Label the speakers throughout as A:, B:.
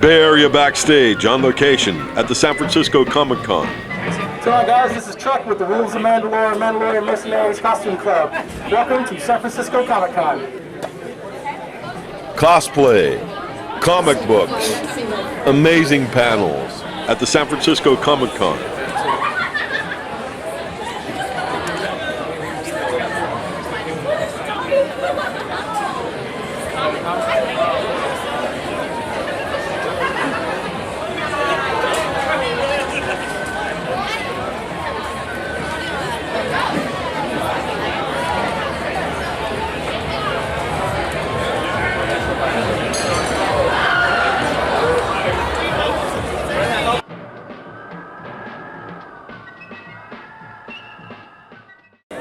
A: Bay Area Backstage on location at the San Francisco Comic-Con.
B: So hi guys, this is Chuck with the Rules of Mandalore Mandalorian Mercenaries Costume Club. Welcome to San Francisco Comic-Con.
A: Cosplay, comic books, amazing panels at the San Francisco Comic-Con.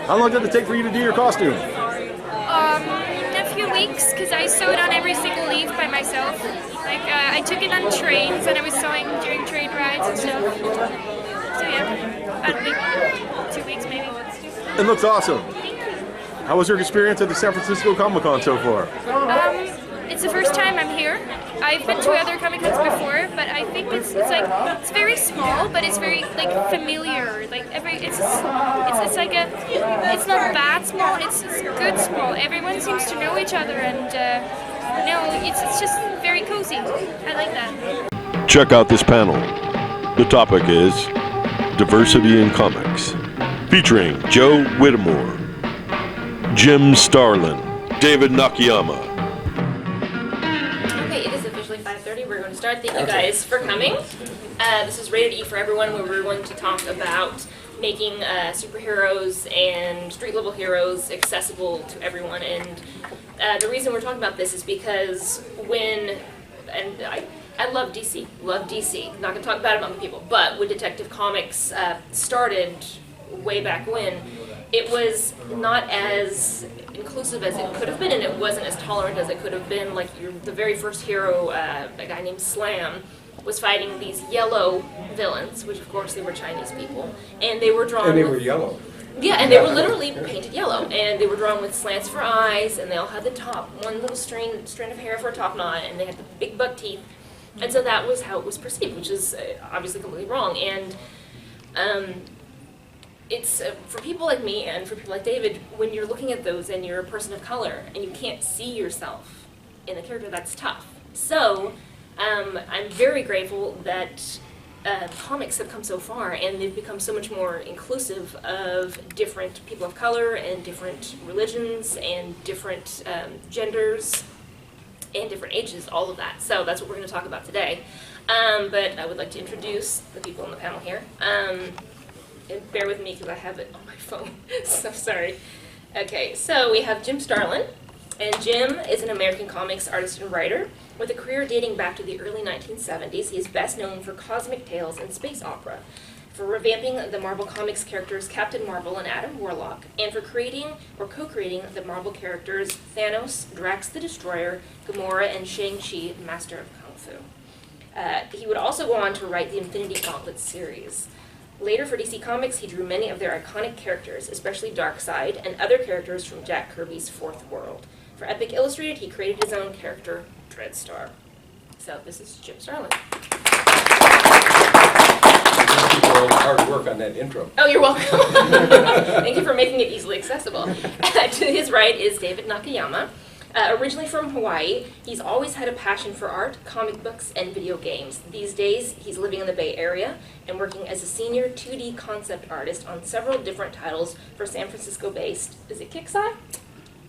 B: How long did it take for you to do your costume?
C: A few weeks, because I sewed on every single leaf by myself. Like, I took it on trains, and I was sewing during train rides and stuff. So yeah, about a week, 2 weeks maybe.
B: It looks awesome. How was your experience at the San Francisco Comic-Con so far?
C: It's the first time I'm here. I've been to other Comic-Cons before, but I think it's very small, but it's very like familiar. Like it's like it's not bad small. It's good small. Everyone seems to know each other, and it's just very cozy. I like that.
A: Check out this panel. The topic is Diversity in Comics, featuring Joe Whittemore, Jim Starlin, David Nakayama.
D: Okay, it is officially 5:30. We're going to start. Thank you guys for coming. This is Rated E for Everyone, where we're going to talk about making superheroes and street-level heroes accessible to everyone. And the reason we're talking about this is because I love DC, not going to talk about it among people, but when Detective Comics started way back when, it was not as inclusive as it could have been, and it wasn't as tolerant as it could have been. Like the very first hero, a guy named Slam, was fighting these yellow villains, which of course they were Chinese people, and they were drawn.
E: And they were yellow.
D: Yeah, and they were literally painted yellow, and they were drawn with slants for eyes, and they all had the one little strand of hair for a top knot, and they had the big buck teeth, and so that was how it was perceived, which is obviously completely wrong. And it's for people like me and for people like David, when you're looking at those and you're a person of color and you can't see yourself in the character, that's tough. So I'm very grateful that comics have come so far, and they've become so much more inclusive of different people of color and different religions and different genders and different ages, all of that. So that's what we're going to talk about today. But I would like to introduce the people on the panel here. And bear with me because I have it on my phone, so sorry. Okay, so we have Jim Starlin, and Jim is an American comics artist and writer with a career dating back to the early 1970s. He is best known for cosmic tales and space opera, for revamping the Marvel Comics characters Captain Marvel and Adam Warlock, and for creating or co-creating the Marvel characters Thanos, Drax the Destroyer, Gamora, and Shang-Chi, Master of Kung Fu. He would also go on to write the Infinity Gauntlet series. Later for DC Comics, he drew many of their iconic characters, especially Darkseid and other characters from Jack Kirby's Fourth World. For Epic Illustrated, he created his own character, Dreadstar. So this is Jim Starlin.
E: Thank you for all the hard work on that intro.
D: Oh, you're welcome. Thank you for making it easily accessible. To his right is David Nakayama. Originally from Hawaii, he's always had a passion for art, comic books, and video games. These days, he's living in the Bay Area and working as a senior 2D concept artist on several different titles for San Francisco-based, is it Kixeye?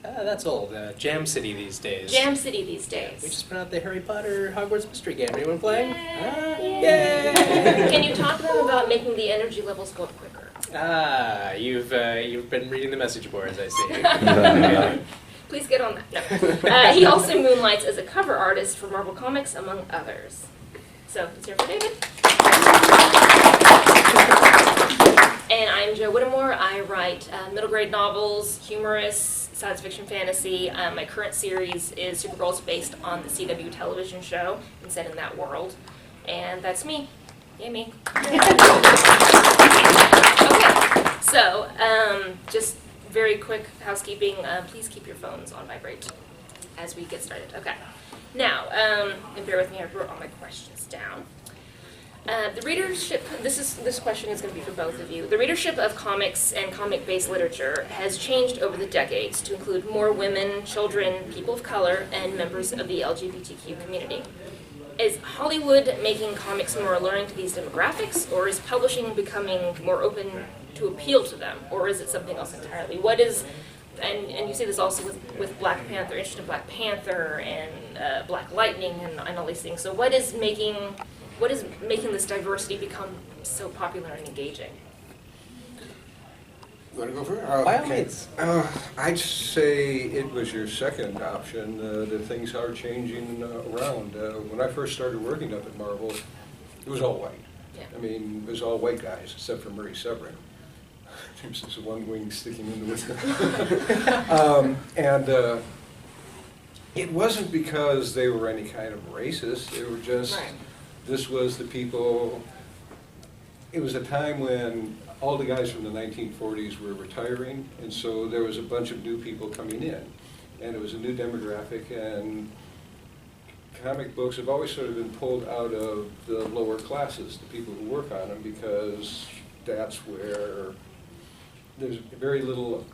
F: That's old. Jam City these days.
D: Jam City these days.
F: We just put out the Harry Potter Hogwarts Mystery Game. Anyone playing?
D: Yay! Can you talk to them about making the energy levels go up quicker?
F: You've been reading the message boards, I see.
D: Please get on that. No. He also moonlights as a cover artist for Marvel Comics, among others. So, let's hear for David. And I'm Jo Whittemore. I write middle grade novels, humorous, science fiction, fantasy. My current series is Supergirls, based on the CW television show and set in that world. And that's me. Yay, me. Okay, so just very quick housekeeping. Please keep your phones on vibrate as we get started. Okay. Now, and bear with me, I wrote all my questions down. The readership, this question is going to be for both of you. The readership of comics and comic-based literature has changed over the decades to include more women, children, people of color, and members of the LGBTQ community. Is Hollywood making comics more alluring to these demographics, or is publishing becoming more open to appeal to them, or is it something else entirely? What is, and you see this also with Black Panther, interest in Black Panther and Black Lightning and all these things. So what is making this diversity become so popular and engaging?
E: You want to go for it?
F: By all means.
E: I'd say it was your second option, that things are changing around. When I first started working up at Marvel, it was all white.
D: Yeah.
E: I mean, it was all white guys, except for Murray Severin. There's this one wing sticking into it. And it wasn't because they were any kind of racist. They were just,
D: Right.
E: this was the people, it was a time when all the guys from the 1940s were retiring, and so there was a bunch of new people coming in. And it was a new demographic, and comic books have always sort of been pulled out of the lower classes, the people who work on them, because that's where there's very little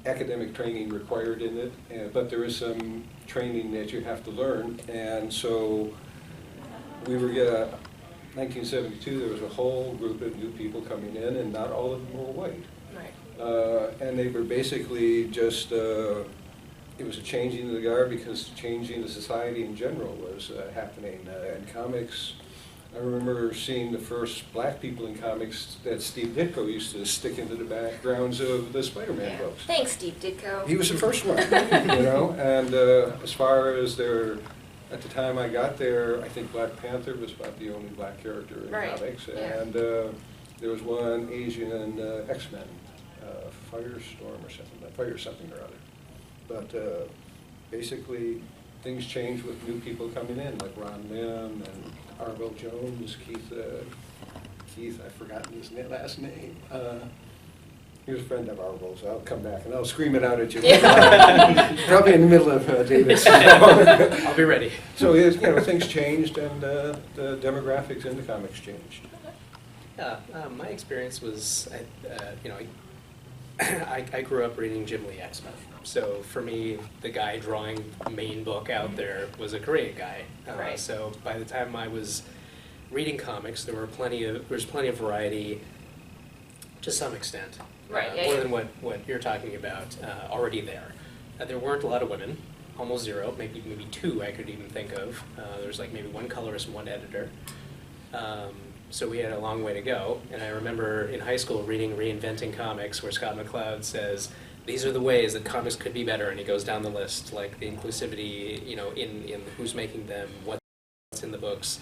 E: academic training required in it, but there is some training that you have to learn. And so we were 1972, there was a whole group of new people coming in, and not all of them were white.
D: Right.
E: And they were basically just, it was a changing of the guard, because changing the society in general was happening. In comics, I remember seeing the first black people in comics that Steve Ditko used to stick into the backgrounds of the Spider-Man books.
D: Thanks, Steve Ditko.
E: He was the first one, you know, and as far as at the time I got there, I think Black Panther was about the only black character in
D: Right.
E: comics,
D: Yeah.
E: and there was one Asian in X-Men, Firestorm or something, Fire something or other. But basically, things changed with new people coming in, like Ron Lim and Arvell Jones, Keith, I've forgotten his last name. He was a friend of Arvell's. I'll come back and I'll scream it out at you. Probably in the middle of David's.
F: I'll be ready.
E: So things changed, and the demographics in the comics changed.
F: Yeah, my experience was, I grew up reading Jim Lee X-Men. So for me, the guy drawing the main book out there was a Korean guy.
D: Right.
F: So by the time I was reading comics, there was plenty of variety, to some extent.
D: Right, yeah,
F: more
D: yeah.
F: than what you're talking about, already there. There weren't a lot of women, almost zero, maybe two I could even think of. There was like maybe one colorist and one editor. So we had a long way to go. And I remember in high school reading Reinventing Comics, where Scott McCloud says, these are the ways that comics could be better, and he goes down the list, like the inclusivity, in who's making them, what's in the books.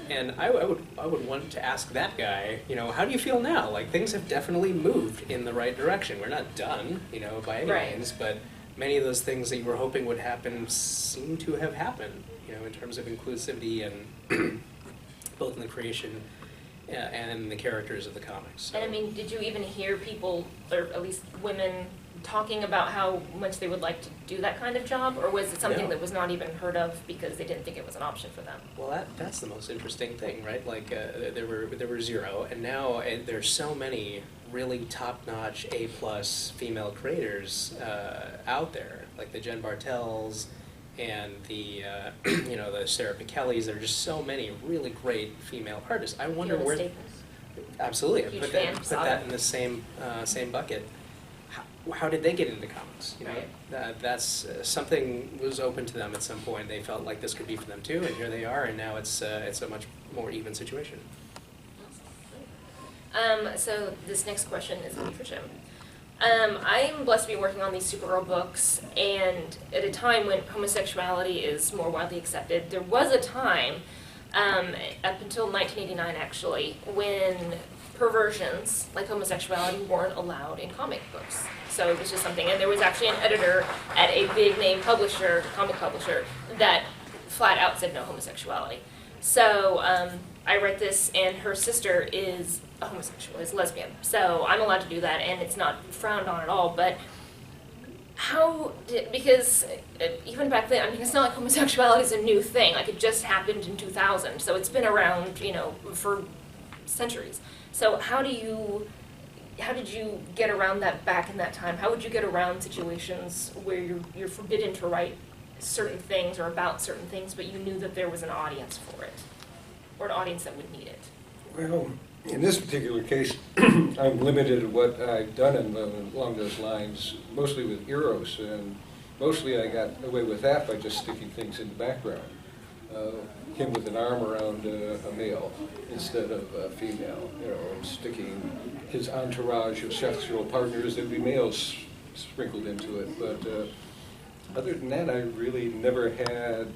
F: And I would want to ask that guy, how do you feel now? Like, things have definitely moved in the right direction. We're not done, by any
D: Right.
F: means, but many of those things that you were hoping would happen seem to have happened, in terms of inclusivity and both in the creation and the characters of the comics. So.
D: And I mean, did you even hear people, or at least women, talking about how much they would like to do that kind of job, or was it something
F: No.
D: that was not even heard of because they didn't think it was an option for them?
F: Well, that's the most interesting thing, right? Like there were zero, and now there's so many really top-notch A+ female creators out there, like the Jen Bartels and the the Sarah Pichellis. There are just so many really great female artists. I wonder
D: Fiona
F: where.
D: Staples?
F: Absolutely,
D: Huge
F: put
D: fan,
F: that
D: saw
F: in the same bucket. How did they get into comics?
D: Right.
F: That's something was open to them at some point. They felt like this could be for them too, and here they are. And now it's a much more even situation.
D: So this next question is going to be for Jim. I'm blessed to be working on these Supergirl books, and at a time when homosexuality is more widely accepted, there was a time, up until 1989 actually, when perversions like homosexuality weren't allowed in comic books. So it was just something, and there was actually an editor at a big name publisher, comic publisher, that flat out said no homosexuality. So I read this, and her sister is a homosexual, is lesbian. So I'm allowed to do that, and it's not frowned on at all. But Because even back then, I mean, it's not like homosexuality is a new thing. Like, it just happened in 2000, so it's been around, for centuries. So how did you get around that back in that time? How would you get around situations where you're forbidden to write certain things or about certain things, but you knew that there was an audience for it, or an audience that would need it?
E: Well, in this particular case, I'm limited to what I've done along those lines, mostly with Eros, and mostly I got away with that by just sticking things in the background. Him with an arm around a male instead of a female, and sticking his entourage of sexual partners, there'd be males sprinkled into it. But other than that, I really never had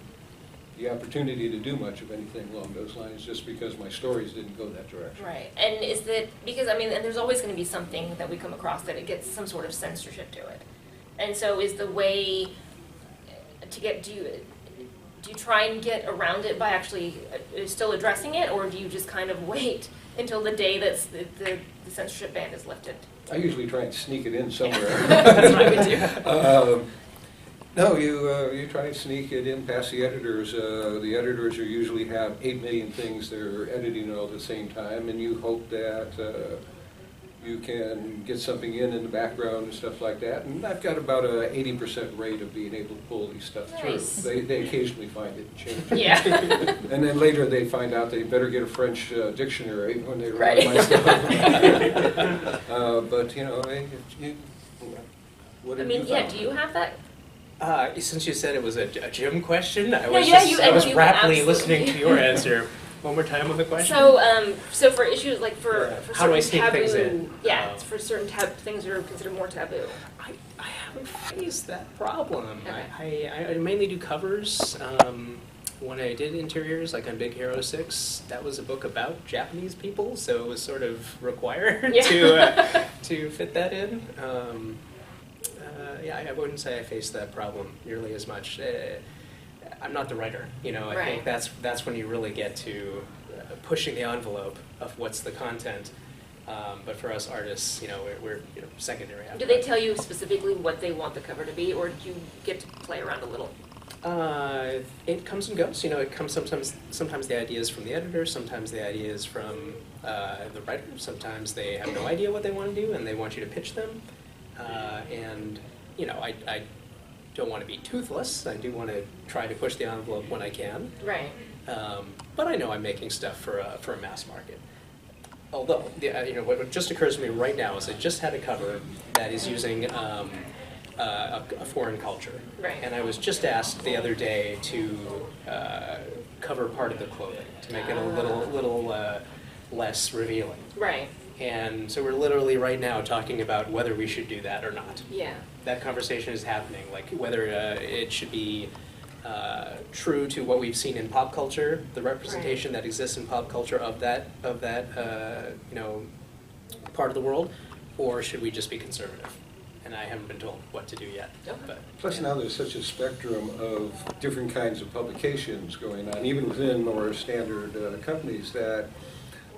E: the opportunity to do much of anything along those lines, just because my stories didn't go that direction.
D: Right, and is that, because and there's always going to be something that we come across that it gets some sort of censorship to it. And so is the way to get, do you try and get around it by actually still addressing it, or do you just kind of wait until the day that the censorship ban is lifted?
E: I usually try and sneak it in somewhere.
D: That's what I would do.
E: No, you try and sneak it in past the editors. The editors usually have 8 million things they're editing all at the same time, and you hope that you can get something in the background and stuff like that. And I've got about a 80% rate of being able to pull these stuff
D: Nice.
E: through. They occasionally find it and change it.
D: Yeah.
E: And then later they find out they better get a French dictionary when they
D: Right.
E: write my stuff. But what did you find?
D: Do you have that?
F: Since you said it was a gym question, I
D: you
F: was
D: can
F: rapidly
D: absolutely.
F: listening to your answer. One more time on the question.
D: So for issues like for
F: How do I
D: certain
F: sneak
D: taboo,
F: things in?
D: For certain things that are considered more taboo.
F: I haven't faced that problem.
D: Okay.
F: I mainly do covers. When I did interiors, like on Big Hero 6, that was a book about Japanese people, so it was sort of required to fit that in. I wouldn't say I faced that problem nearly as much. I'm not the writer, I think that's when you really get to pushing the envelope of what's the content. But for us artists, we're secondary.
D: Do they tell you specifically what they want the cover to be, or do you get to play around a little?
F: It comes and goes. It comes sometimes the ideas from the editor, sometimes the ideas from the writer. Sometimes they have no idea what they want to do and they want you to pitch them. And I don't want to be toothless. I do want to try to push the envelope when I can.
D: Right.
F: But I know I'm making stuff for a mass market. Although, what just occurs to me right now is I just had a cover that is using a foreign culture.
D: Right.
F: And I was just asked the other day to cover part of the clothing to make it a little less revealing.
D: Right.
F: And so we're literally right now talking about whether we should do that or not.
D: Yeah.
F: That conversation is happening, like whether it should be true to what we've seen in pop culture, the representation that exists in pop culture of that part of the world, or should we just be conservative? And I haven't been told what to do yet.
D: Okay.
F: But,
E: Plus now there's such a spectrum of different kinds of publications going on, even within more standard companies, that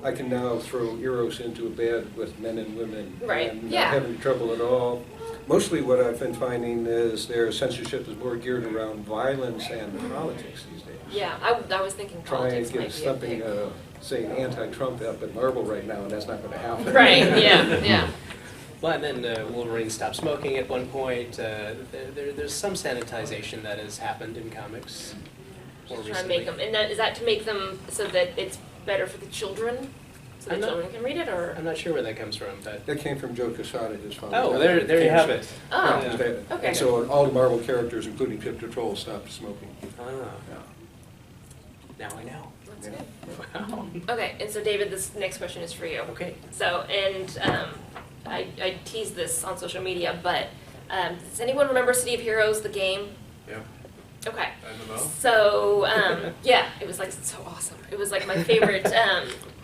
E: I can now throw Eros into a bed with men and women and not having trouble at all. Mostly what I've been finding is their censorship is more geared around violence and politics these days.
D: Yeah, I was thinking politics
E: Try and
D: might
E: get
D: be
E: something,
D: a big...
E: saying anti-Trump up at Marble right now, and that's not going to happen.
D: Right, yeah.
F: Well, and then Wolverine stopped smoking at one point. There's some sanitization that has happened in comics more
D: Just
F: recently.
D: trying to make them, and is that to make them so that it's better for the children? So the children can read it, or?
F: I'm not sure where that comes from, but...
E: That came from Joe Quesada, his father.
F: Oh, there you have it.
D: Oh,
F: Yeah.
D: okay.
E: And so all the Marvel characters, including Pip Patrol, stopped smoking.
F: Ah,
E: Yeah.
F: now I know.
D: That's
E: Yeah.
D: good.
F: Wow.
D: Okay, and so David, this next question is for you.
F: Okay.
D: So, and I teased this on social media, but does anyone remember City of Heroes, the game?
G: Yeah.
D: Okay.
G: MMO?
D: So, yeah, it was like so awesome. It was like my favorite.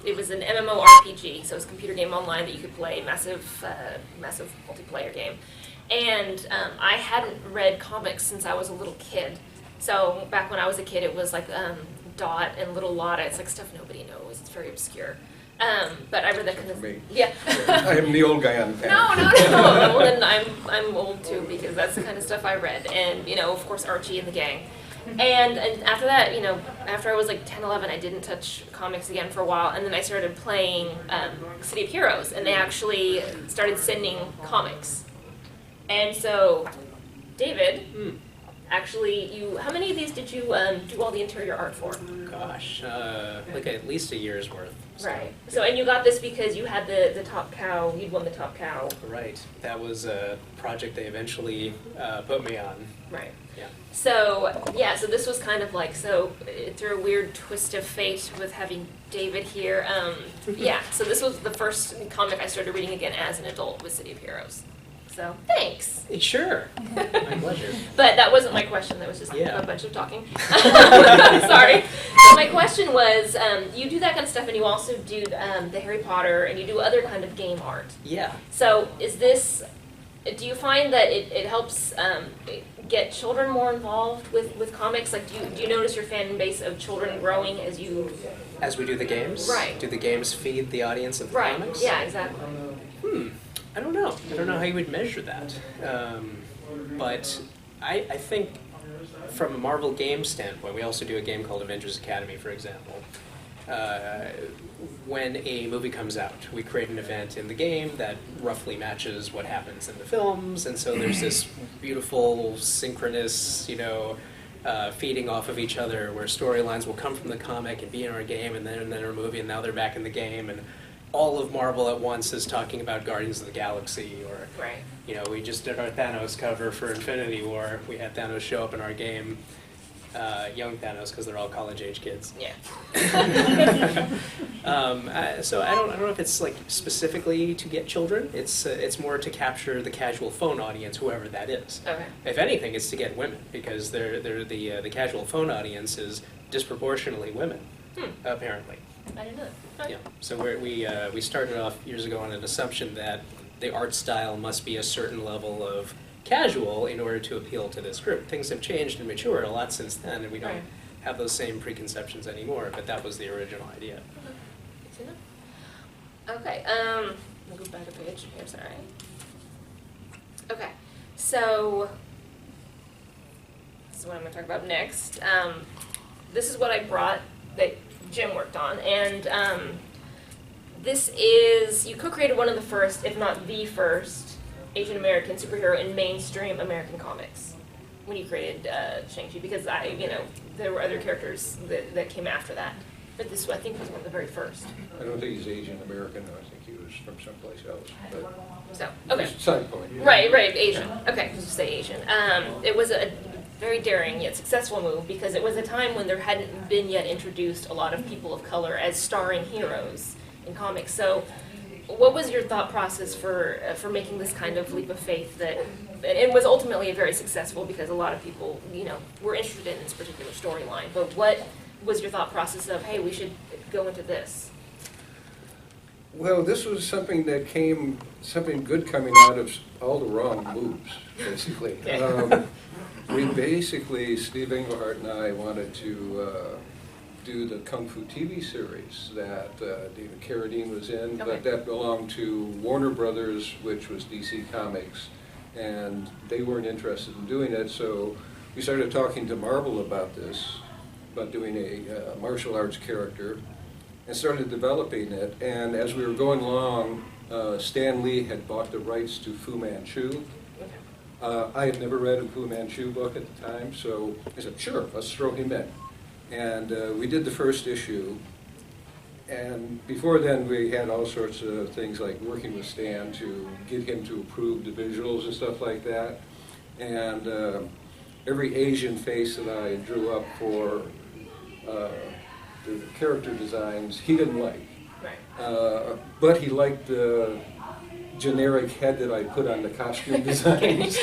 D: It was an MMORPG, so it was a computer game online that you could play, massive multiplayer game. And I hadn't read comics since I was a little kid. So back when I was a kid, it was like Dot and Little Lotta. It's like stuff nobody knows. It's very obscure. But I read that kind
E: For
D: of
E: me.
D: yeah.
E: I am the old guy on the panel.
D: No. Well, then I'm old too because that's the kind of stuff I read, and of course Archie and the gang. And after that, after I was like 10, 11, I didn't touch comics again for a while, and then I started playing City of Heroes, and they actually started sending comics. And so, David, actually, how many of these did you do all the interior art for?
F: Gosh, like at least a year's worth. So,
D: Right. So, and you got this because you had the top cow, you'd won the top cow.
F: Right. That was a project they eventually put me on.
D: Right.
F: Yeah.
D: So, so this was kind of like, through a weird twist of fate with having David here, so this was the first comic I started reading again as an adult with City of Heroes. So, thanks.
F: Sure. My pleasure.
D: But that wasn't my question, that was just
F: Yeah.
D: a bunch of talking. Sorry. So my question was, you do that kind of stuff and you also do the Harry Potter and you do other kind of game art.
F: Yeah.
D: So do you find that it helps get children more involved with comics? Like, do you notice your fan base of children growing as you...
F: As we do the games?
D: Right.
F: Do the games feed the audience of the
D: Right,
F: comics?
D: yeah, exactly.
F: I don't know. I don't know how you would measure that. But I think from a Marvel game standpoint, we also do a game called Avengers Academy, for example. When a movie comes out, we create an event in the game that roughly matches what happens in the films, and so there's this beautiful, synchronous, feeding off of each other, where storylines will come from the comic and be in our game, and then in our movie, and now they're back in the game, and all of Marvel at once is talking about Guardians of the Galaxy, or
D: Right.
F: we just did our Thanos cover for Infinity War. We had Thanos show up in our game, young Thanos, because they're all college-age kids.
D: Yeah.
F: So I don't know if it's like specifically to get children. It's more to capture the casual phone audience, whoever that is.
D: Okay.
F: If anything, it's to get women, because they're the casual phone audience is disproportionately women, apparently.
D: I didn't know that.
F: Yeah. So we started off years ago on an assumption that the art style must be a certain level of casual in order to appeal to this group. Things have changed and matured a lot since then, and we don't
D: Right.
F: have those same preconceptions anymore, but that was the original idea.
D: Good to know. Okay, we'll go back a page here, sorry. Okay, so this is what I'm going to talk about next. This is what I brought that Jim worked on, and this is, you co-created one of the first, if not the first, Asian American superhero in mainstream American comics when you created Shang-Chi, because there were other characters that came after that. But this, I think, was one of the very first.
E: I don't think he's Asian American, I think he was from someplace else. But
D: So, okay.
E: just a side point.
D: Right, Asian. Okay, let's just say Asian. It was a very daring yet successful move because it was a time when there hadn't been yet introduced a lot of people of color as starring heroes in comics. So, what was your thought process for making this kind of leap of faith that it was ultimately very successful because a lot of people, were interested in this particular storyline. But what was your thought process of, hey, we should go into this?
E: Well, this was something good coming out of all the wrong moves, basically.
D: Okay.
E: We basically, Steve Englehart and I wanted to do the Kung Fu TV series that David Carradine was in,
D: Okay.
E: but that belonged to Warner Brothers, which was DC Comics, and they weren't interested in doing it, so we started talking to Marvel about this, about doing a martial arts character, and started developing it, and as we were going along, Stan Lee had bought the rights to Fu Manchu. I had never read a Fu Manchu book at the time, so I said, sure, let's throw him in. And we did the first issue, and before then we had all sorts of things like working with Stan to get him to approve the visuals and stuff like that. And every Asian face that I drew up for the character designs, he didn't like.
D: Right.
E: But he liked the generic head that I put on the costume designs.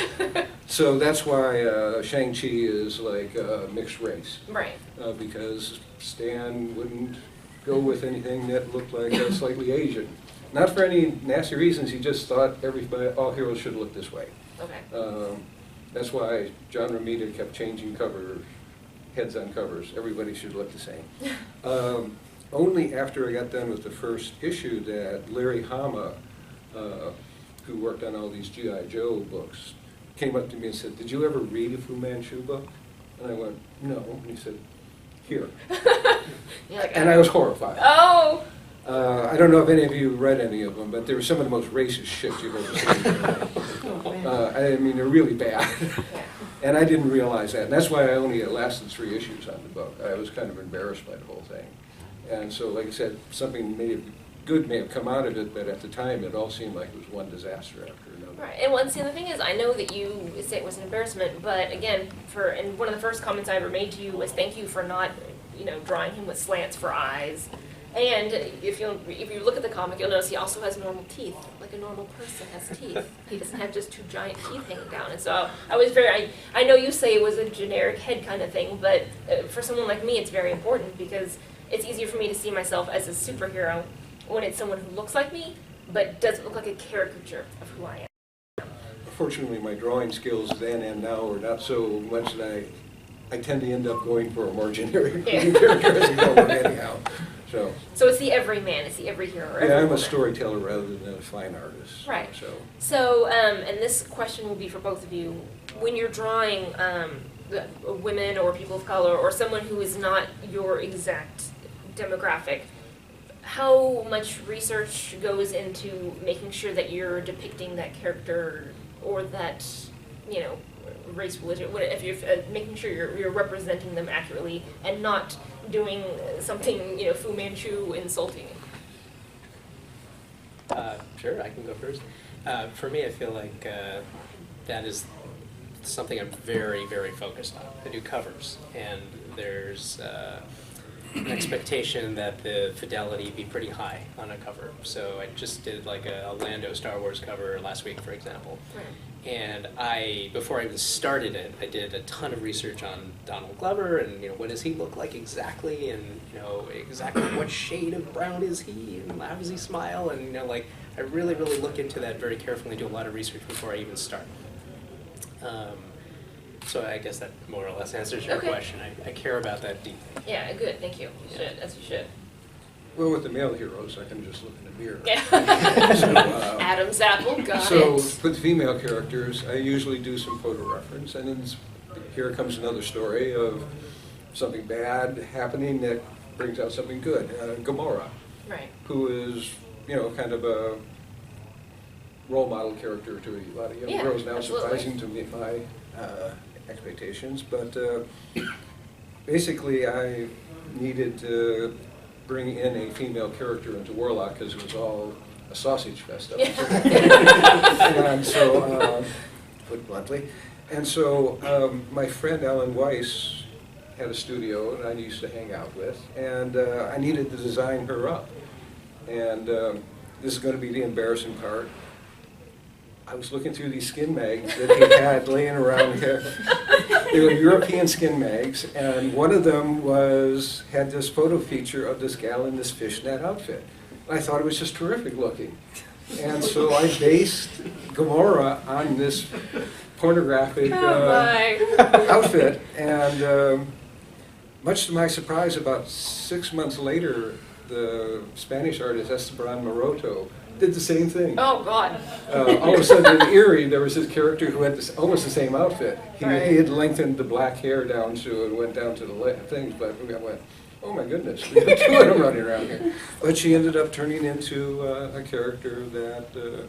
E: So that's why Shang-Chi is like mixed race.
D: Right.
E: Because Stan wouldn't go with anything that looked like slightly Asian. Not for any nasty reasons, he just thought all heroes should look this way.
D: Okay.
E: That's why John Romita kept changing heads on covers. Everybody should look the same. only after I got done with the first issue that Larry Hama, who worked on all these G.I. Joe books, came up to me and said, "Did you ever read a Fu Manchu book?" And I went, "No." And he said, "Here."
D: You're like,
E: And I was horrified.
D: oh!
E: I don't know if any of you read any of them, but they were some of the most racist shit you've ever seen. I mean, they're really bad.
D: Yeah.
E: And I didn't realize that. And that's why I only lasted 3 issues on the book. I was kind of embarrassed by the whole thing. And so, like I said, something good may have come out of it, but at the time it all seemed like it was one disaster after another.
D: Right, and once the other thing is, I know that you say it was an embarrassment, but again, and one of the first comments I ever made to you was thank you for not, drawing him with slants for eyes. And if you look at the comic, you'll notice he also has normal teeth, like a normal person has teeth. He doesn't have just 2 giant teeth hanging down. And so I was I know you say it was a generic head kind of thing, but for someone like me, it's very important because it's easier for me to see myself as a superhero when it's someone who looks like me, but doesn't look like a caricature of who I am.
E: Fortunately, my drawing skills then and now are not so much that I tend to end up going for a more generic character as I go on anyhow.
D: So it's the everyman, it's the every hero.
E: Yeah, I'm a storyteller rather than a fine artist.
D: Right. So, and this question will be for both of you. When you're drawing women or people of color or someone who is not your exact demographic, how much research goes into making sure that you're depicting that character or that, race, religion, if you're making sure you're representing them accurately and not doing something, Fu Manchu insulting?
F: Sure, I can go first. For me, I feel like that is something I'm very, very focused on. I do covers, and there's an expectation that the fidelity be pretty high on a cover. So I just did like a Lando Star Wars cover last week, for example.
D: Right.
F: And before I even started it, I did a ton of research on Donald Glover and what does he look like exactly, and exactly what shade of brown is he, and how does he smile, and I really, really look into that very carefully, do a lot of research before I even start. So I guess that more or less answers your question. I care about that deeply.
D: Yeah, good, thank you. You should, as you should.
E: Well, with the male heroes, I can just look in the mirror.
D: Yeah. Adam's apple, got
E: So
D: it.
E: with female characters, I usually do some photo reference, and then here comes another story of something bad happening that brings out something good. Gamora,
D: Right.
E: who is, kind of a role model character to a lot of young girls now,
D: absolutely.
E: surprising to meet my expectations. But basically, I needed to bring in a female character into Warlock because it was all a sausage fest up there. And so, put it bluntly, and so my friend Alan Weiss had a studio that I used to hang out with, and I needed to design her up. And this is going to be the embarrassing part. I was looking through these skin mags that he had laying around here. They were European skin mags, and one of them had this photo feature of this gal in this fishnet outfit. And I thought it was just terrific looking. And so I based Gamora on this pornographic outfit, and much to my surprise, about 6 months later, the Spanish artist Esteban Maroto did the same thing.
D: Oh, God.
E: All of a sudden in Erie, there was this character who had almost the same outfit. He had lengthened the black hair down to and went down to the things, but I went, oh my goodness, we have 2 of them running around here. But she ended up turning into a character that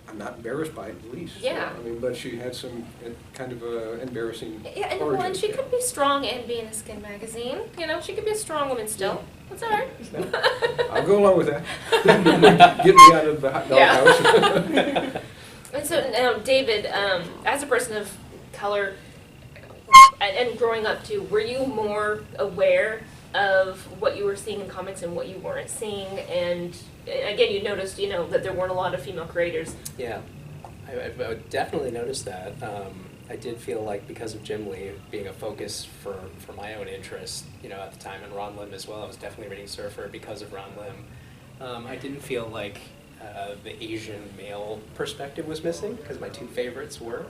E: I'm not embarrassed by, at least.
D: Yeah.
E: I mean, but she had some kind of embarrassing
D: Yeah, and,
E: origins.
D: and she could be strong and be in a skin magazine. She could be a strong woman still. That's all right.
E: I'll go along with that. Get me out of the doghouse.
D: And so now, David, as a person of color and growing up too, were you more aware of what you were seeing in comics and what you weren't seeing? And again, you noticed, that there weren't a lot of female creators.
F: Yeah, I definitely noticed that. I did feel like because of Jim Lee being a focus for my own interest, at the time, and Ron Lim as well, I was definitely reading Surfer because of Ron Lim. I didn't feel like the Asian male perspective was missing, because my 2 favorites were.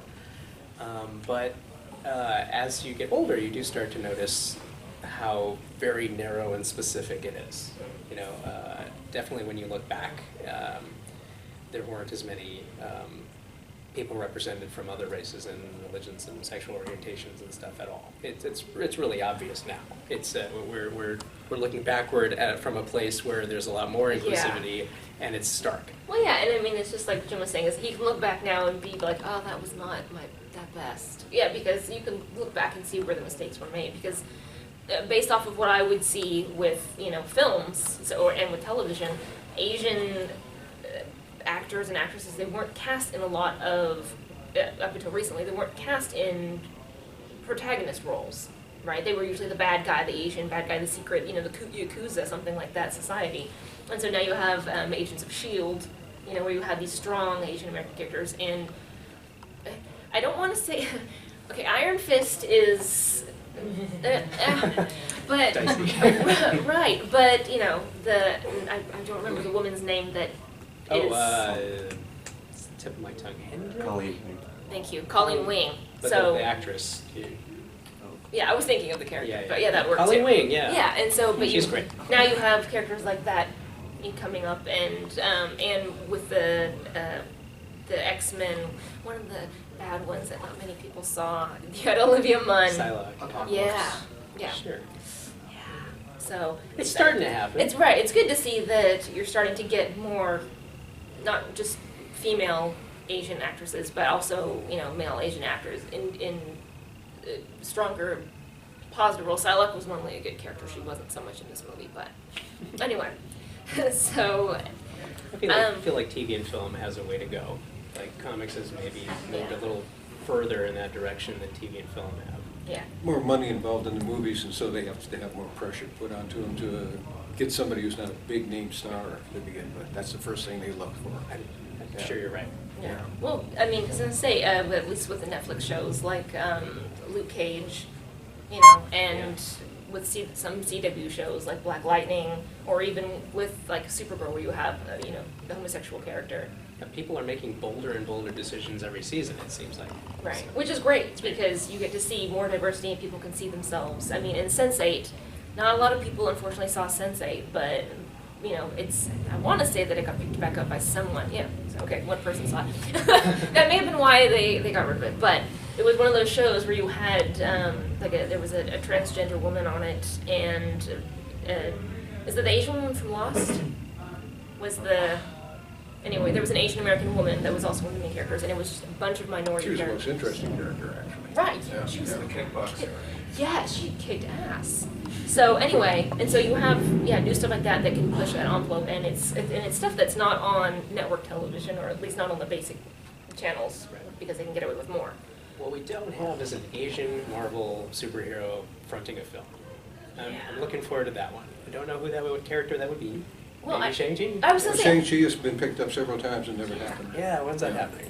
F: But as you get older, you do start to notice how very narrow and specific it is. You know, definitely when you look back, there weren't as many people represented from other races and religions and sexual orientations and stuff at all. It's really obvious now. It's we're looking backward at from a place where there's a lot more inclusivity, and it's stark.
D: Well, yeah, and I mean, it's just like Jim was saying, is he can look back now and be like, oh, that was not that best. Yeah, because you can look back and see where the mistakes were made. Because based off of what I would see with, you know, films and with television, Asian actors and actresses, they weren't cast in a lot of, up until recently, they weren't cast in protagonist roles, right? They were usually the bad guy, the Asian bad guy, the secret, you know, the Yakuza, something like that society. And so now you have Agents of S.H.I.E.L.D., you know, where you have these strong Asian American characters, and I don't want to say, okay, Iron Fist is, but, right, but, you know, I don't remember the woman's name that is,
F: it's the tip of my tongue. Hendra?
G: Colleen.
D: Thank you, Colleen Wing.
F: But
D: So
F: the actress.
D: yeah, I was thinking of the character,
F: Yeah, yeah.
D: but yeah, that works
F: Colleen
D: too.
F: Wing, yeah.
D: Yeah, and so, but
F: She's great.
D: now you have characters like that coming up, and with the X-Men, one of the bad ones that not many people saw, you had Olivia Munn.
F: Psylocke.
D: Yeah.
F: Sure.
D: Yeah. So
F: It's starting to happen.
D: It's right. It's good to see that you're starting to get more, not just female Asian actresses, but also, you know, male Asian actors in stronger, positive roles. Psylocke was normally a good character. She wasn't so much in this movie, but anyway. So
F: I feel like TV and film has a way to go. Like comics has maybe moved a little further in that direction than TV and film have.
D: yeah.
E: More money involved in the movies, and so they have more pressure put onto them to get somebody who's not a big name star to begin with. That's the first thing they look for.
F: I'm sure you're right.
D: Yeah. Well, I mean, because I say, at least with the Netflix shows like Luke Cage, you know, and with some CW shows like Black Lightning, or even with like Supergirl, where you have you know, the homosexual character.
F: People are making bolder and bolder decisions every season, it seems like.
D: Right.
F: So.
D: Which is great because you get to see more diversity and people can see themselves. I mean, in Sense8, not a lot of people unfortunately saw Sense8, but you know, I want to say that it got picked back up by someone. Yeah. So, okay, one person saw it. That may have been why they got rid of it, but it was one of those shows where you had there was a transgender woman on it, and is it the Asian woman from Lost? Anyway, there was an Asian American woman that was also one of the main characters, and it was just a bunch of minority
E: She was the
D: characters.
E: most interesting character, actually.
D: Right.
E: Yeah,
D: She was
E: the kickboxer.
D: Yeah, she kicked ass. So anyway, and so you have new stuff like that can push that envelope, and it's stuff that's not on network television, or at least not on the basic channels, because they can get away with more.
F: What we don't have is an Asian Marvel superhero fronting a film. I'm looking forward to that one. I don't know what character that would be.
D: Well,
F: Maybe Shang-Chi?
D: I was gonna say,
E: Shang-Chi has been picked up several times and never happened.
F: Yeah, when's that happening?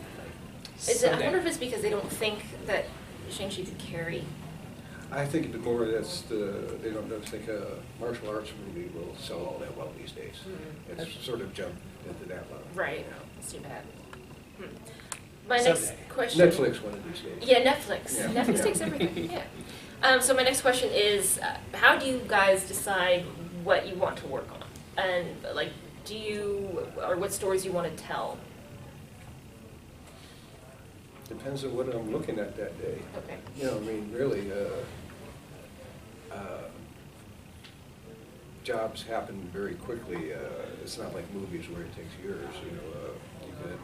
D: I wonder if it's because they don't think that Shang-Chi could carry.
E: I think the more they don't think a martial arts movie will sell all that well these days.
D: Mm-hmm.
E: It's sort of jumped into that level.
D: Right. It's too bad. My
F: Someday.
D: next question.
E: Netflix one of these days.
D: Yeah, Netflix.
E: Yeah.
D: Netflix
E: Yeah.
D: takes everything. Yeah. So my next question is, how do you guys decide what you want to work on, and like, or what stories you want to tell?
E: Depends on what I'm looking at that day.
D: Okay.
E: You know, I mean, really, jobs happen very quickly. It's not like movies where it takes years. You know,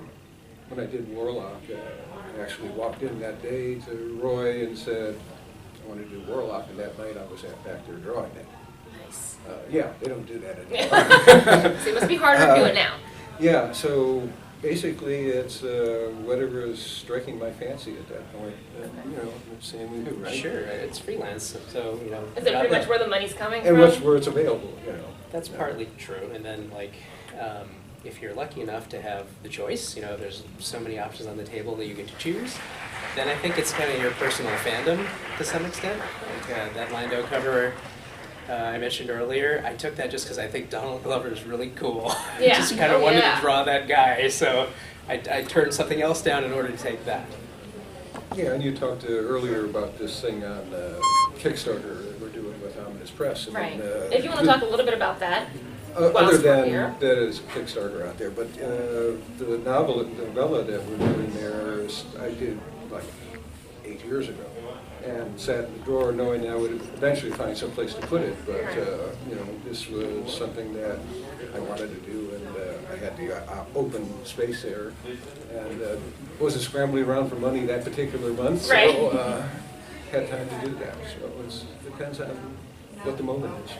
E: when I did Warlock, I actually walked in that day to Roy and said, I want to do Warlock, and that night I was back there drawing it.
D: Nice.
E: Yeah, they don't do that anymore.
D: So it must be harder to do it now.
E: Yeah, so basically it's whatever is striking my fancy at that point. You know, same with you, right?
F: Sure, it's freelance, so, you know.
D: Is it pretty much where the money's coming
E: And
D: from?
E: where it's available, you know.
F: That's partly true, and then like, if you're lucky enough to have the choice, you know, there's so many options on the table that you get to choose, then I think it's kind of your personal fandom to some extent. Like that Lando cover I mentioned earlier, I took that just because I think Donald Glover is really cool. I
D: Yeah.
F: just kind of wanted
D: Yeah.
F: to draw that guy, so I turned something else down in order to take that.
E: Yeah, and you talked earlier about this thing on Kickstarter that we're doing with Press. And,
D: Right. If you want to talk a little bit about that.
E: Other
D: whilst we're
E: than
D: here.
E: that is a Kickstarter out there, but the novella that we're doing there is, I did like 8 years ago, and sat in the drawer knowing I would eventually find some place to put it. But you know, this was something that I wanted to do, and I had the open space there, and wasn't scrambling around for money that particular month, so
D: Right.
E: had time to do that. So it depends on what the moment is.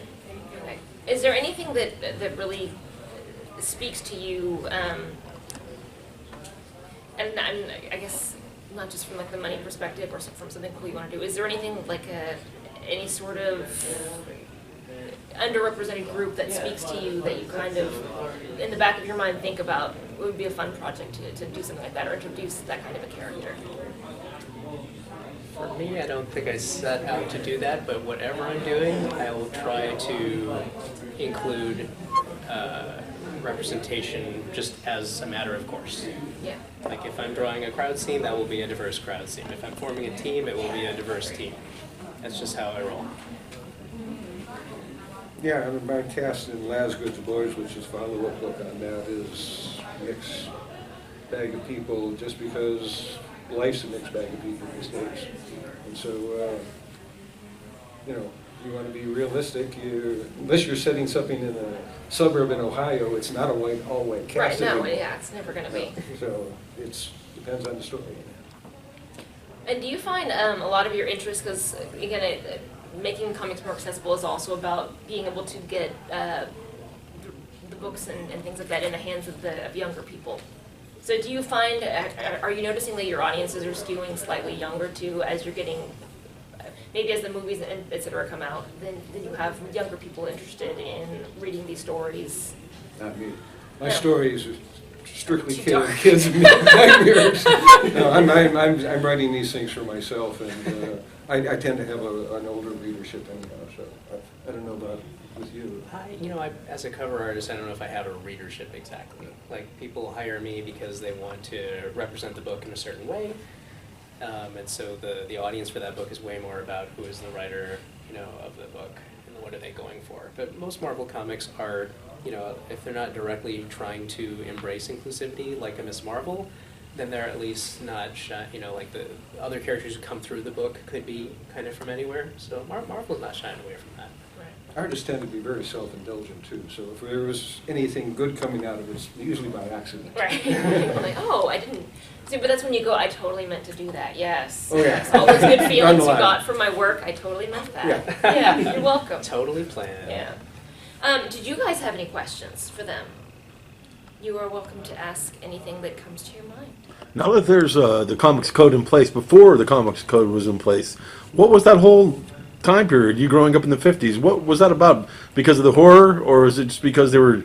D: Okay. Is there anything that really speaks to you, and I guess not just from like the money perspective or from something cool you want to do? Is there anything like any sort of underrepresented group that speaks to you that you kind of in the back of your mind think about it would be a fun project to do something like that or introduce that kind of a character?
F: For me, I don't think I set out to do that, but whatever I'm doing, I will try to include representation just as a matter of course.
D: Yeah.
F: Like if I'm drawing a crowd scene, that will be a diverse crowd scene. If I'm forming a team, it will be a diverse team. That's just how I roll.
E: Yeah, I mean, my cast in Lasgood's Boys, which is a follow-up book on that, is a mixed bag of people just because life's a mixed bag of people these days. And so, you know, you want to be realistic, unless you're setting something in a suburb in Ohio, it's not all white cast.
D: Right, no,
E: anymore.
D: yeah, it's never going to be.
E: So it depends on the story.
D: And do you find a lot of your interest, because again, making comics more accessible is also about being able to get the books and things like that in the hands of younger people. So do you find, are you noticing that your audiences are skewing slightly younger too as you're getting, maybe as the movies and et cetera come out, then you have younger people interested in reading these stories?
E: Not me. My
D: No.
E: stories are strictly
D: Too dark.
E: kids and nightmares. No, I'm writing these things for myself, and I tend to have an older readership anyhow. So I don't know about with you.
F: As a cover artist, I don't know if I have a readership exactly. Like people hire me because they want to represent the book in a certain way, and so the audience for that book is way more about who is the writer, of the book and what are they going for. But most Marvel comics are, if they're not directly trying to embrace inclusivity like a Miss Marvel, then they're at least not, like the other characters who come through the book could be kind of from anywhere. So Marvel's not shying away from that.
E: Artists tend to be very self-indulgent too. So if there was anything good coming out of it, it's usually by accident.
D: Right. I'm like, oh, I didn't. See, but that's when you go, I totally meant to do that. Yes.
E: Oh, yeah.
D: Yes. All those good feelings you
E: Underline.
D: got from my work, I totally meant that.
E: Yeah.
D: Yeah, you're welcome.
F: Totally planned.
D: Yeah. Did you guys have any questions for them? You are welcome to ask anything that comes to your mind.
A: Now that there's the Comics Code in place, before the Comics Code was in place, what was that whole time period, you growing up in the 50s, what was that about? Because of the horror, or is it just because there were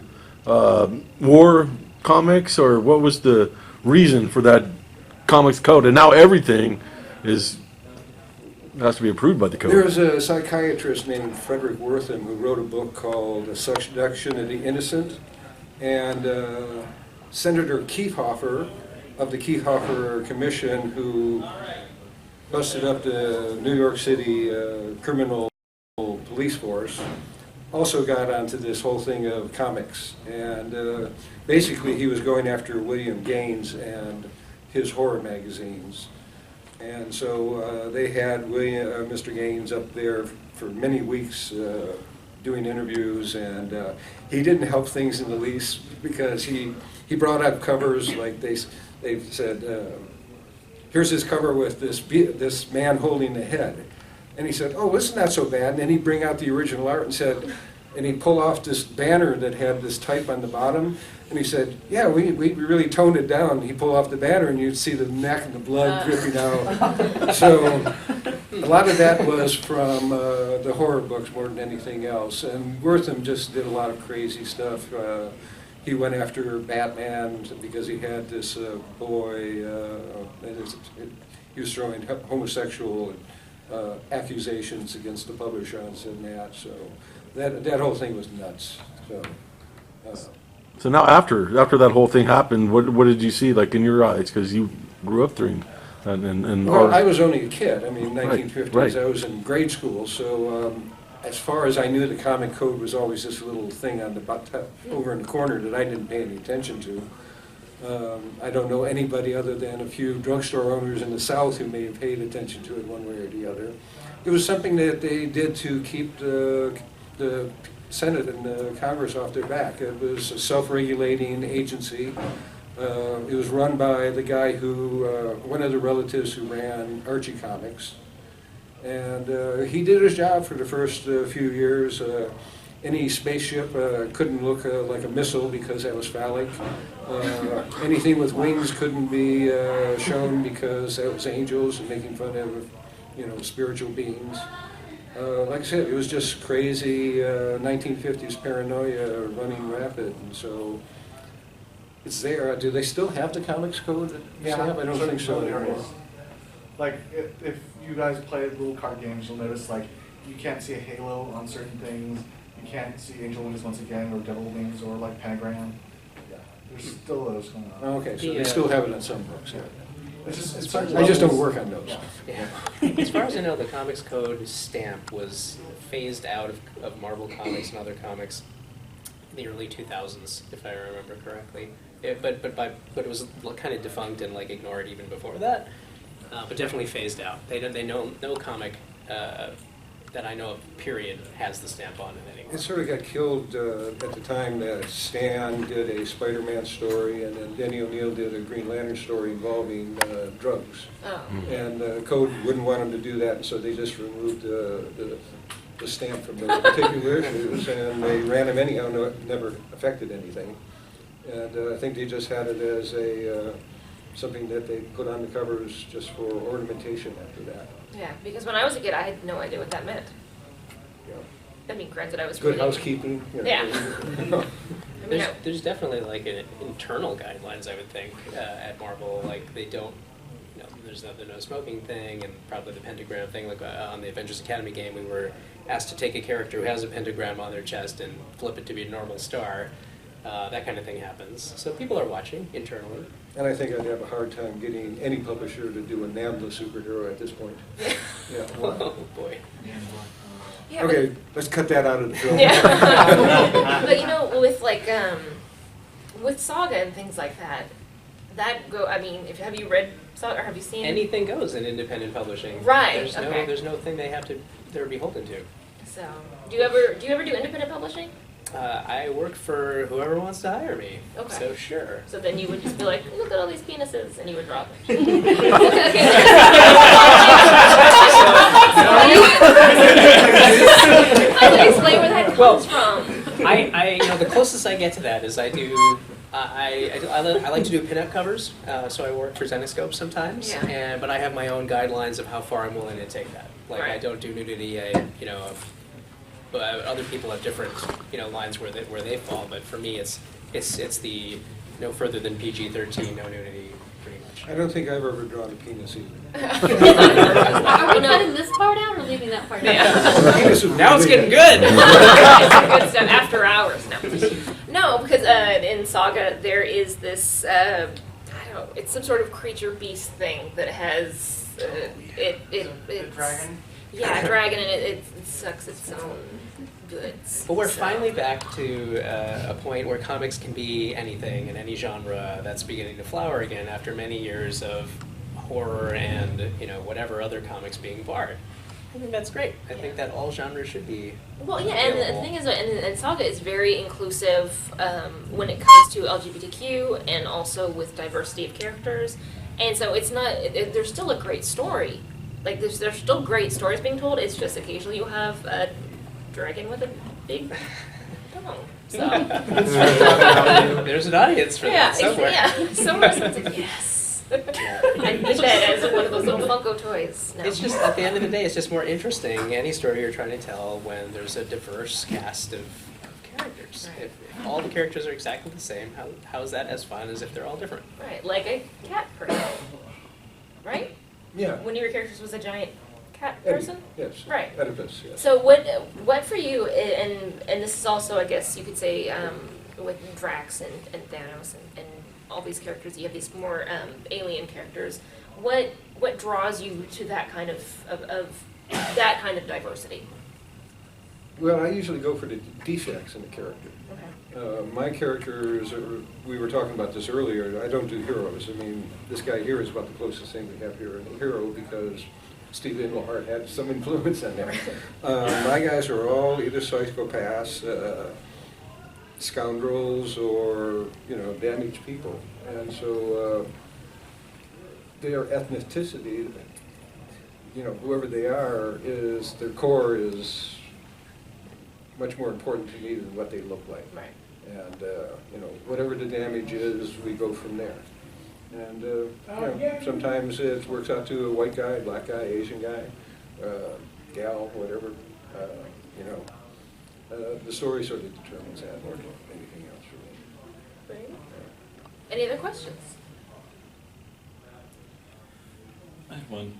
A: war comics, or what was the reason for that Comics Code? And now everything has to be approved by the code.
E: There's a psychiatrist named Frederick Wortham who wrote a book called A Seduction of the Innocent, and Senator Kiefhofer of the Kiefhofer Commission, who busted up the New York City criminal police force, also got onto this whole thing of comics. And basically he was going after William Gaines and his horror magazines. And so they had Mr. Gaines up there for many weeks doing interviews, and he didn't help things in the least, because he brought up covers like they said, here's his cover with this man holding the head. And he said, oh, isn't that so bad? And then he'd bring out the original art and he'd pull off this banner that had this type on the bottom. And he said, yeah, we really toned it down. He'd pull off the banner and you'd see the neck and the blood dripping out. So a lot of that was from the horror books more than anything else. And Wortham just did a lot of crazy stuff. He went after Batman because he had this boy, he was throwing homosexual accusations against the publisher and that, so that whole thing was nuts.
A: So now after that whole thing happened, what did you see like in your eyes? Because you grew up during and
E: well, I was only a kid. I mean, 1950s.
A: Right.
E: I was in grade school, so as far as I knew, the comic code was always this little thing on the over in the corner that I didn't pay any attention to. I don't know anybody other than a few drugstore owners in the South who may have paid attention to it one way or the other. It was something that they did to keep the Senate and the Congress off their back. It was a self-regulating agency. It was run by the guy who, one of the relatives who ran Archie Comics. And he did his job for the first few years. Any spaceship couldn't look like a missile because that was phallic. Anything with wings couldn't be shown because that was angels and making fun of, spiritual beings. Like I said, it was just crazy 1950s paranoia running rapid, and so it's there. Do they still have the comics code?
G: Yeah,
E: I don't think so anymore.
G: Like, if you guys play little card games, you'll notice, like, you can't see a halo on certain things. You can't see angel wings once again, or devil wings, or, like, pentagram. Yeah, there's still those going on.
E: Okay, so they still have it on some books, yeah.
G: It's
E: I just don't work on those.
F: Yeah. As far as I know, the Comics Code stamp was phased out of Marvel Comics and other comics in the early 2000s, if I remember correctly. But it was kind of defunct and like ignored even before that. But definitely phased out. No comic that I know of, period, has the stamp on it anymore.
E: It sort of got killed at the time that Stan did a Spider-Man story, and then Denny O'Neil did a Green Lantern story involving drugs.
D: Oh.
E: And Code wouldn't want him to do that, and so they just removed the stamp from the particular issues, and they ran him anyhow. No, it never affected anything. And I think they just had it as a something that they put on the covers just for ornamentation after that.
D: Yeah, because when I was a kid, I had no idea what that meant.
E: Yeah.
D: I mean, granted, I was
E: Good
D: reading.
E: housekeeping.
D: Yeah. I mean,
F: There's definitely like an internal guidelines, I would think, at Marvel. Like they don't, there's no smoking thing, and probably the pentagram thing. Like on the Avengers Academy game, we were asked to take a character who has a pentagram on their chest and flip it to be a normal star. That kind of thing happens. So people are watching internally.
E: And I think I'd have a hard time getting any publisher to do a nameless superhero at this point. Yeah.
F: Oh boy.
D: yeah,
E: Okay, let's cut that out of the film.
D: Yeah. But with like with Saga and things like that, have you read Saga or have you seen
F: Anything goes in independent publishing.
D: Right.
F: There's no thing they're beholden to.
D: So, do you ever do independent publishing?
F: I work for whoever wants to hire me.
D: Okay.
F: So sure.
D: So then you would just be like, look at all these penises, and you would drop it. How do you explain where that comes from?
F: The closest I get to that is I do. I like to do pinup covers, so I work for Zenescope sometimes.
D: Yeah.
F: But I have my own guidelines of how far I'm willing to take that. Like I
D: Right.
F: don't do nudity. But other people have different lines where they fall. But for me, it's the no further than PG-13, no nudity, pretty much.
E: I don't think I've ever drawn a penis either.
H: Are we cutting this part out or leaving that part out?
D: Yeah.
F: Now it's getting good.
D: Some good stuff after hours. No, because in Saga there is this I don't know. It's some sort of creature beast thing that has it's
B: dragon?
D: Yeah, a dragon, and it sucks its own goods.
F: But we're
D: so.
F: finally back to a point where comics can be anything in any genre that's beginning to flower again after many years of horror and whatever other comics being barred. I think that's great. I think that all genres should be.
D: Well, yeah, and the thing is, and Saga is very inclusive when it comes to LGBTQ and also with diversity of characters, and so it's not. There's still a great story. Like there's still great stories being told. It's just occasionally you have a dragon with a big dong. So
F: There's an audience for that somewhere.
D: Yeah, somewhere it's like, yes. I need that as one of those little Funko toys. No.
F: It's just at the end of the day, it's just more interesting any story you're trying to tell when there's a diverse cast of characters.
D: Right.
F: If all the characters are exactly the same, how is that as fun as if they're all different?
D: Right, like a cat person, right?
E: Yeah.
D: One of your characters was a giant cat person.
E: Yes.
D: Right.
E: Oedipus, yes.
D: So what for you, and this is also, I guess you could say, with Drax and Thanos and all these characters, you have these more alien characters. What draws you to that kind of that kind of diversity?
E: Well, I usually go for the defects in the character. My characters, we were talking about this earlier, I don't do heroes. I mean, this guy here is about the closest thing we have here in a hero because Steve Englehart had some influence on there. My guys are all either psychopaths, scoundrels, or, damaged people. And so their ethnicity, whoever they are, their core is much more important to me than what they look like.
D: Right.
E: And, whatever the damage is, we go from there. And, sometimes it works out to a white guy, black guy, Asian guy, gal, whatever, the story sort of determines that more than anything else for me.
D: Right. Any other questions?
I: I have one.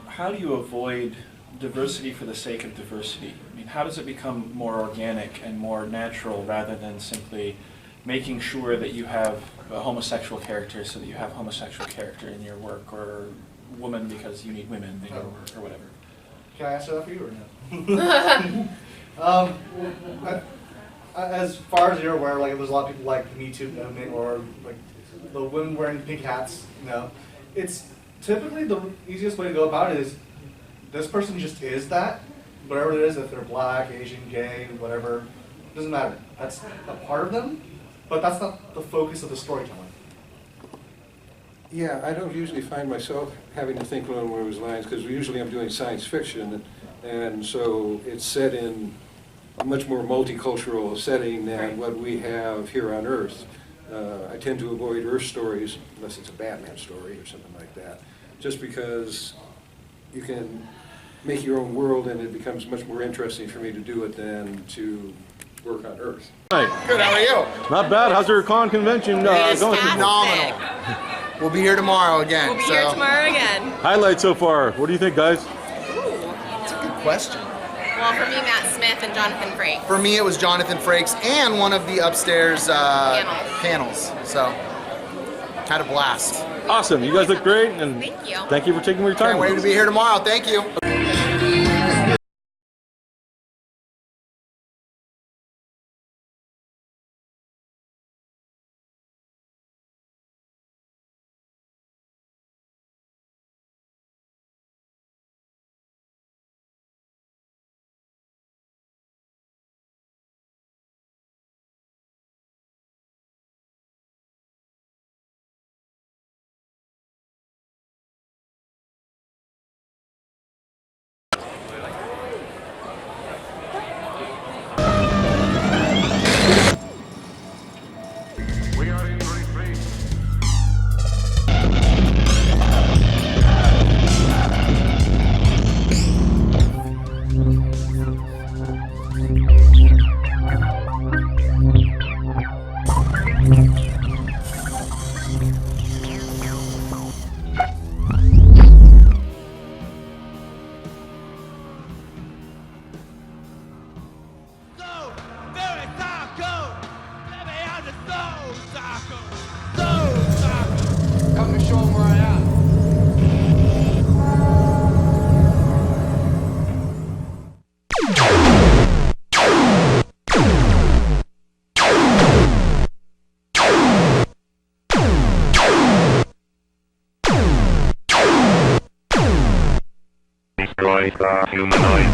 I: How do you avoid diversity for the sake of diversity? I mean, how does it become more organic and more natural rather than simply making sure that you have a homosexual character so that you have homosexual character in your work, or woman because you need women in your work, or whatever?
G: Can I answer that for you or no? As far as you're aware, like there's a lot of people like Me Too movement or like the women wearing pink hats. It's typically the easiest way to go about it is this person just is that, whatever it is, if they're black, Asian, gay, whatever, doesn't matter. That's a part of them, but that's not the focus of the storytelling.
E: Yeah, I don't usually find myself having to think along those lines because usually I'm doing science fiction, and so it's set in a much more multicultural setting than what we have here on Earth. I tend to avoid Earth stories, unless it's a Batman story or something like that, just because you can make your own world and it becomes much more interesting for me to do it than to work on Earth.
A: Hi.
J: Good, how are you?
A: Not bad. How's your con convention
J: It is
A: going?
J: phenomenal. We'll be here tomorrow again.
K: We'll be here tomorrow again.
A: Highlights so far. What do you think, guys?
J: That's a good question.
K: Well, for me, Matt Smith and Jonathan Frakes.
J: For me, it was Jonathan Frakes and one of the upstairs panels. So, had a blast.
A: Awesome. You guys look great, and
K: Thank you.
A: thank you for taking your time.
J: Can't wait to be here tomorrow. Thank you.
L: Come to show 'em where I am.
M: Destroy the humanoid.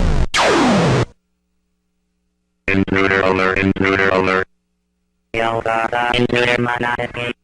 M: Intruder alert, intruder alert. Yoga, intruder mana escape.